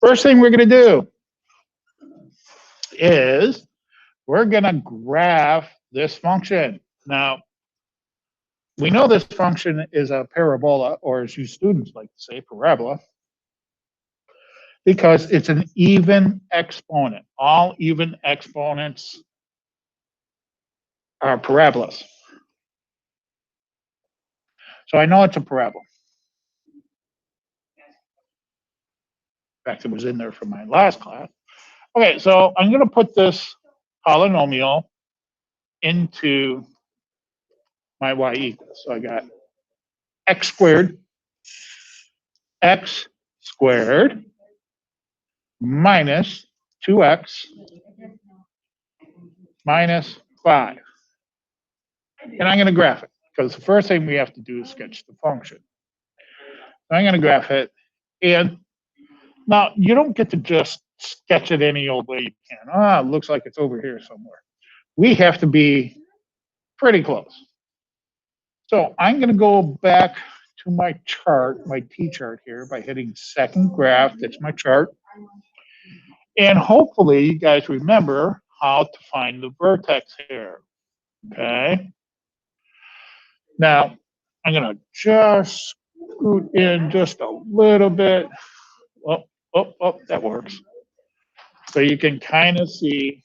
First thing we're going to do is we're going to graph this function. Now, we know this function is a parabola, or as you students like to say, parabola, because it's an even exponent. All even exponents are parabolas. So I know it's a parabola. In fact, it was in there from my last class. Okay, so I'm going to put this polynomial into my y equals. So I got x squared minus 2x minus 5. And I'm going to graph it, because the first thing we have to do is sketch the function. So I'm going to graph it. And now you don't get to just sketch it any old way you can. Ah, it looks like it's over here somewhere. We have to be pretty close. So I'm going to go back to my chart, my T-chart here, by hitting second graph. That's my chart. And hopefully you guys remember how to find the vertex here. Okay. Now, I'm going to just scoot in just a little bit. Oh, that works. So you can kind of see.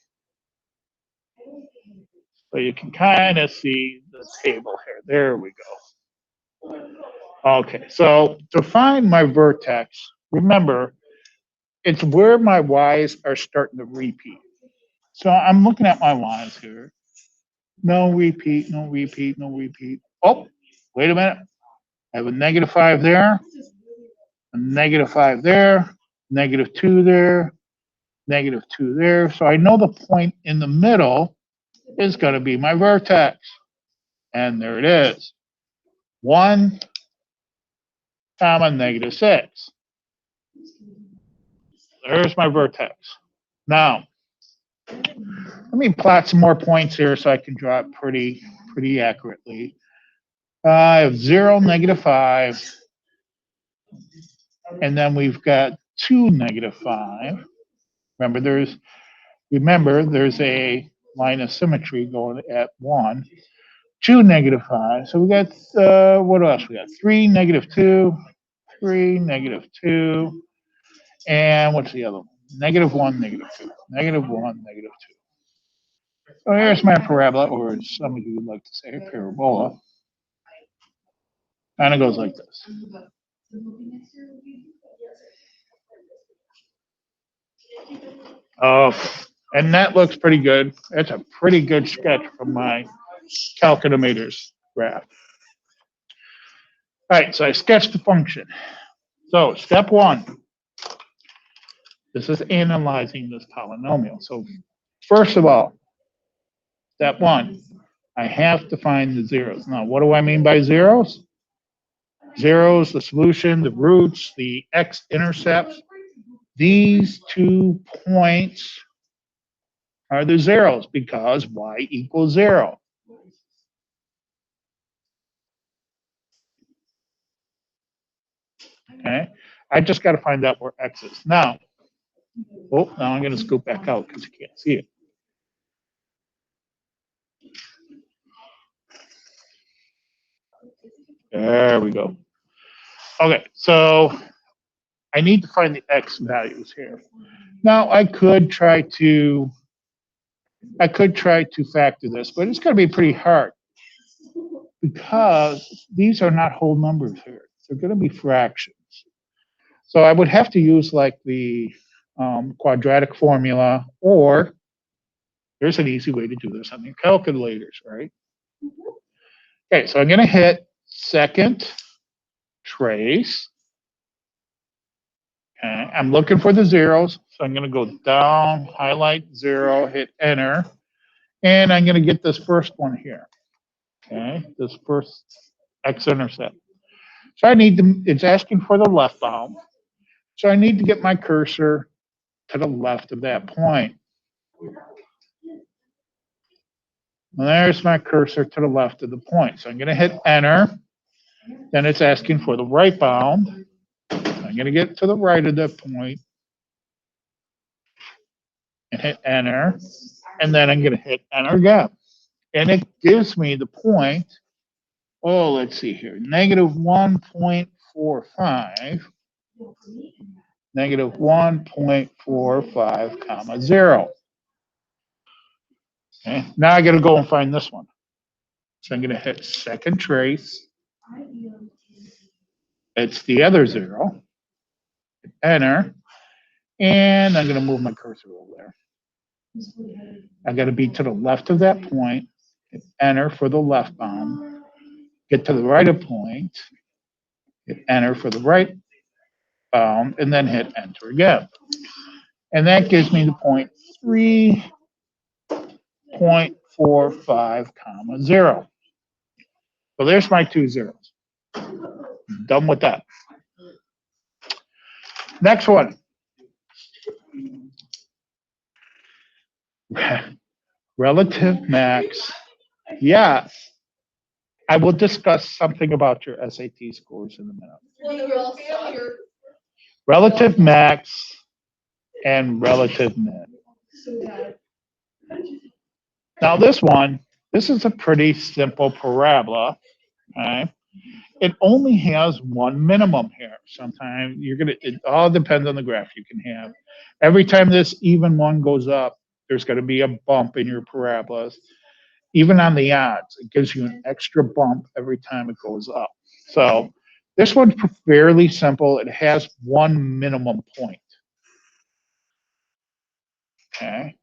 So you can kind of see the table here. There we go. Okay, so to find my vertex, remember, it's where my y's are starting to repeat. So I'm looking at my lines here. No repeat, no repeat, no repeat. Oh, wait a minute. I have a -5 there, a -5 there, -2 there, -2 there. So I know the point in the middle is going to be my vertex. And there it is. 1, comma, -6. There's my vertex. Now, let me plot some more points here so I can draw it pretty accurately. I have 0, -5, and then we've got 2, -5. Remember, there's a line of symmetry going at 1. 2, -5. So we got what else? We got 3, -2, 3, -2, and what's the other one? -1, -2, -1, -2. So here's my parabola, or as some of you would like to say, parabola. Kind of goes like this. Oh, and that looks pretty good. That's a pretty good sketch from my calculator's graph. All right, so I sketched the function. So step 1, this is analyzing this polynomial. So first of all, step 1, I have to find the zeros. Now, what do I mean by zeros? Zeros, the solution, the roots, the x-intercepts. These 2 points are the zeros because y equals 0. Okay, I just got to find out where x is. Now I'm going to scoop back out because you can't see it. There we go. Okay, so I need to find the x values here. Now I could try to factor this, but it's going to be pretty hard because these are not whole numbers here. They're going to be fractions. So I would have to use like the quadratic formula, or there's an easy way to do this on your calculators, right? Okay, so I'm going to hit second trace. Okay, I'm looking for the zeros, so I'm going to go down, highlight 0, hit enter, and I'm going to get this first one here. Okay, this first x-intercept. So I need to, it's asking for the left bound. So I need to get my cursor to the left of that point. And there's my cursor to the left of the point. So I'm going to hit enter. Then it's asking for the right bound. I'm going to get to the right of the point. and hit enter. And then I'm going to hit enter again. And it gives me the point, oh, let's see here, negative 1.45, negative 1.45 comma 0. Okay, now I got to go and find this one. So I'm going to hit second trace. It's the other 0. Hit enter. And I'm going to move my cursor over there. I got to be to the left of that point, hit enter for the left bound, get to the right of point, hit enter for the right bound, and then hit enter again. And that gives me the point 3.45 comma 0. So there's my 2 zeros. Done with that. Next one. Relative max. Yeah, I will discuss something about your SAT scores in a minute. Relative max and relative min. Now this is a pretty simple parabola. Okay? It only has one minimum here. Sometimes it all depends on the graph you can have. Every time this even one goes up, there's going to be a bump in your parabolas. Even on the odds, it gives you an extra bump every time it goes up. So this one's fairly simple. It has one minimum point. Okay.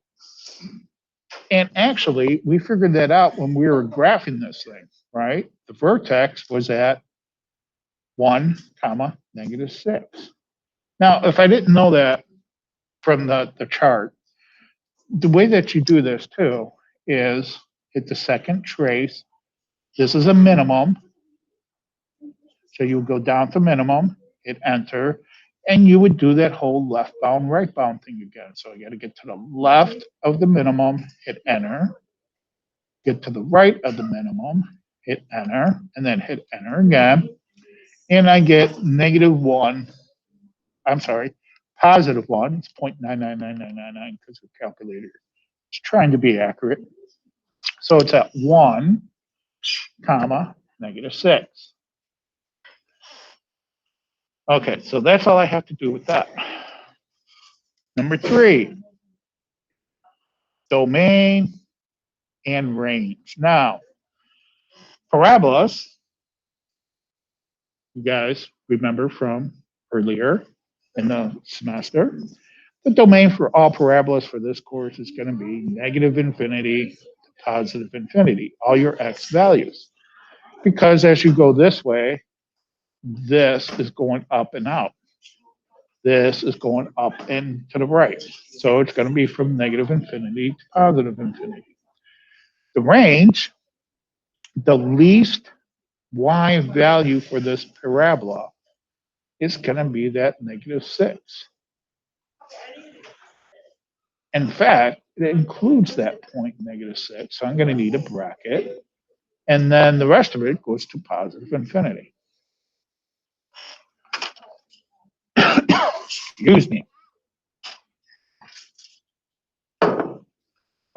And actually, we figured that out when we were graphing this thing, right? The vertex was at 1 comma negative 6. Now, if I didn't know that from the chart, the way that you do this too is hit the second trace. This is a minimum. So you would go down to minimum, hit enter, and you would do that whole left bound, right bound thing again. So I got to get to the left of the minimum, hit enter, get to the right of the minimum, hit enter, and then hit enter again. And I get negative 1, I'm sorry, positive 1. It's 0.999999 because the calculator is trying to be accurate. So it's at 1 comma negative 6. Okay, so that's all I have to do with that. Number 3, domain and range. Now, parabolas, you guys remember from earlier in the semester, the domain for all parabolas for this course is going to be negative infinity to positive infinity, all your x values. Because as you go this way, this is going up and out. This is going up and to the right. So it's going to be from negative infinity to positive infinity. The range, the least y value for this parabola is going to be that negative 6. In fact, it includes that point negative 6. So I'm going to need a bracket. And then the rest of it goes to positive infinity. Excuse me.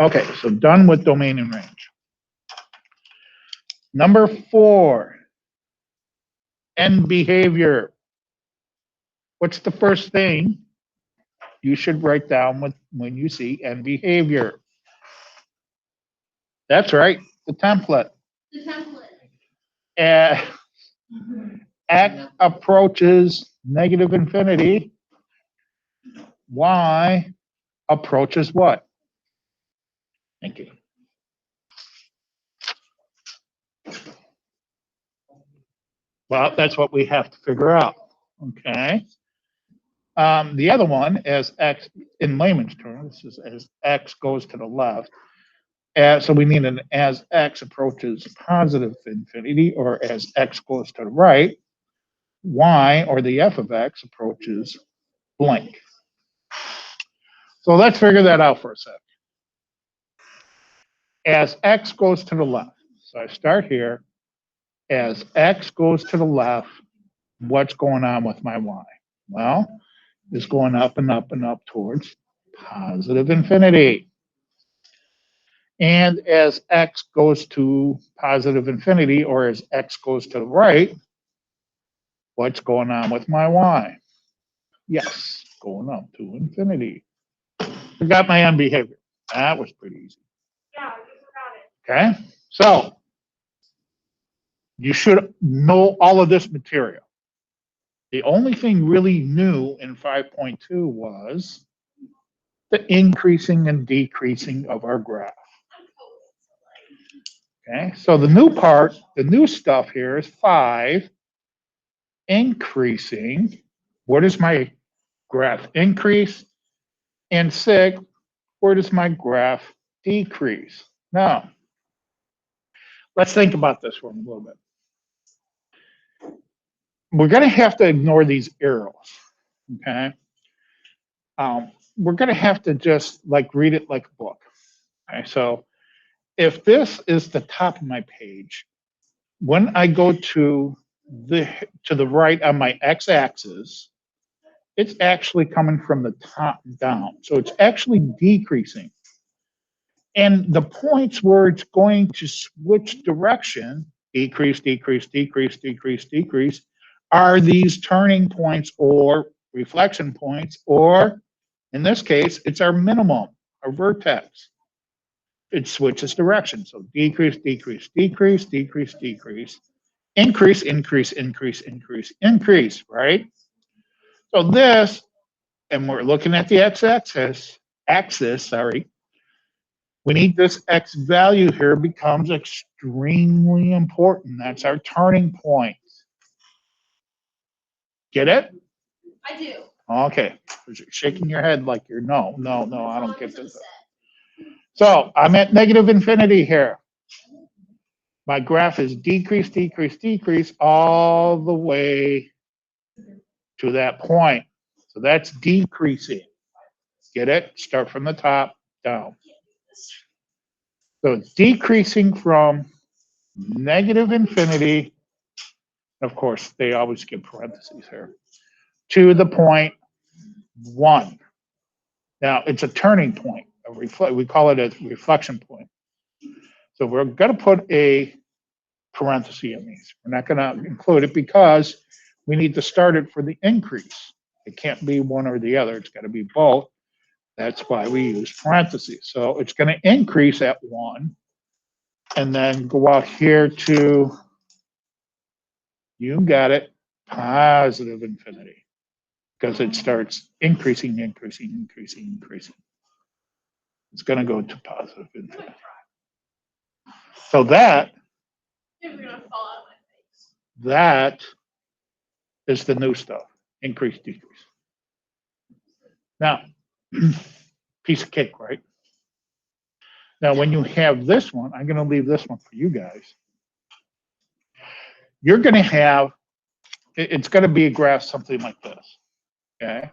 Okay, so done with domain and range. Number 4, end behavior. What's the first thing you should write down when you see end behavior? That's right, the template. The template. X approaches negative infinity. Y approaches what? Thank you. Well, that's what we have to figure out. Okay. The other one, as x, in layman's terms, is as x goes to the left. So we need an as x approaches positive infinity, or as x goes to the right, y, or the f of x, approaches blank. So let's figure that out for a sec. As x goes to the left, so I start here. As x goes to the left, what's going on with my y? Well, it's going up and up and up towards positive infinity. And as x goes to positive infinity, or as x goes to the right, what's going on with my y? Yes, going up to infinity. Forgot my end behavior. That was pretty easy. Yeah, you forgot it. Okay, so you should know all of this material. The only thing really new in 5.2 was the increasing and decreasing of our graph. Okay, so the new part, the new stuff here is 5 increasing. Where does my graph increase? And 6, where does my graph decrease? Now, let's think about this for a little bit. We're going to have to ignore these arrows, okay? We're going to have to just like read it like a book. Okay, so if this is the top of my page, when I go to the right on my x-axis, it's actually coming from the top down. So it's actually decreasing. And the points where it's going to switch direction, decrease, decrease, decrease, decrease, decrease, are these turning points or reflection points, or in this case, it's our minimum, our vertex. It switches direction. So decrease, decrease, decrease, decrease, decrease, increase, increase, increase, increase, increase, right? So this, and we're looking at the x-axis, we need this x value here becomes extremely important. That's our turning point. Get it? I do. Okay. You're shaking your head like you're no, I don't get this. So I'm at negative infinity here. My graph is decrease, decrease, decrease all the way to that point. So that's decreasing. Get it? Start from the top down. So it's decreasing from negative infinity. Of course, they always give parentheses here, to the point 1. Now, it's a turning point. We call it a reflection point. So we're going to put a parenthesis in these. We're not going to include it because we need to start it for the increase. It can't be one or the other. It's got to be both. That's why we use parentheses. So it's going to increase at 1 and then go out here to, you got it, positive infinity, because it starts increasing, increasing, increasing, increasing. It's going to go to positive infinity. So that is the new stuff, increase, decrease. Now, piece of cake, right? Now, when you have this one, I'm going to leave this one for you guys. You're going to have, it's going to be a graph something like this, okay?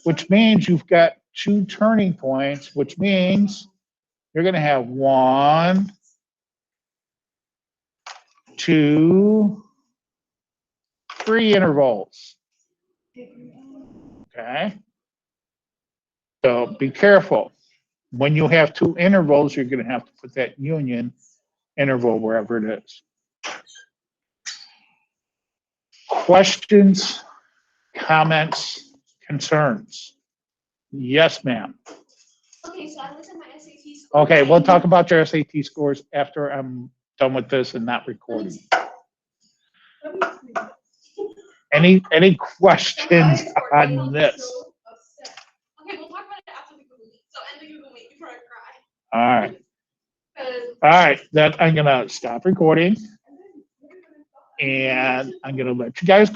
Which means you've got 2 turning points, which means you're going to have 1, 2, 3 intervals. Okay? So be careful. When you have 2 intervals, you're going to have to put that union interval wherever it is. Questions, comments, concerns? Yes, ma'am. Okay, so I looked at my SAT score. Okay, we'll talk about your SAT scores after I'm done with this and not recording. Any questions on this? Okay, we'll talk about it after the Google Meet. So end the Google Meet before I cry. All right. All right, then I'm gonna stop recording and I'm gonna let you guys